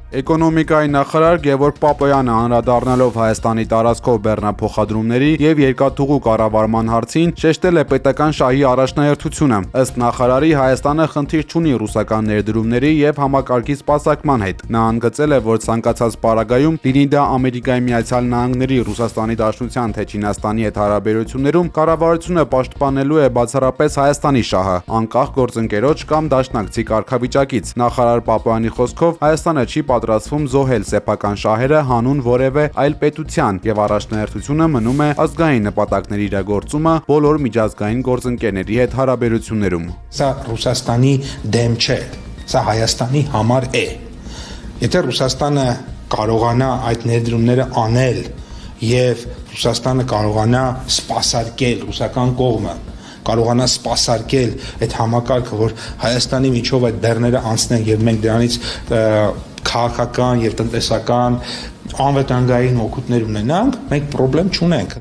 Էկոնոմիկայի նախարար Գևորգ Պապոյանը անդրադառնալով Հայաստանի տարածքով բեռնափոխադրումների եւ երկաթուղու կառավարման հարցին շեշտել է պետական շահի առաջնահերթությունը։ Ըստ նախարարի Հայաստանը խնդիր չունի ռուսական ներդրումների եւ համակարգի սպասարկման հետ։ Նա ընդգծել է, որ ցանկացած պարագայում, լինի դա Ամերիկայի Միացյալ Նահանգների, Ռուսաստանի Դաշնության թե Չինաստանի հետ հարաբերություններում, կառավարությունը պաշտպանելու է բացառապես Հայաստանի շահը, անկախ գործընկերոջ կամ դաշնակցի կարգավիճակից։ Նախարար Պապոյանի խոսքով Հայաստանը չի պատրաստվում զոհել սեփական շահերը հանուն որևէ այլ պետության եւ առաջնահերթությունը մնում է ազգային նպատակների իրագործումը բոլոր միջազգային գործընկերների հետ հարաբերություններում։ Սա Ռուսաստանի դեմ չէ, սա Հայաստանի համար է։ Եթե Ռուսաստանը կարողանա այդ ներդրումները անել եւ Ռուսաստանը կարողանա սպասարկել ռուսական կողմը, կարողանա սպասարկել այդ համակարգը, որ Հայաստանի միջով այդ բեռները անցնեն եւ մենք դրանից քաղաքական եւ տնտեսական անվտանգային օգուտներ ունենանք, մենք խնդրեմ չունենք։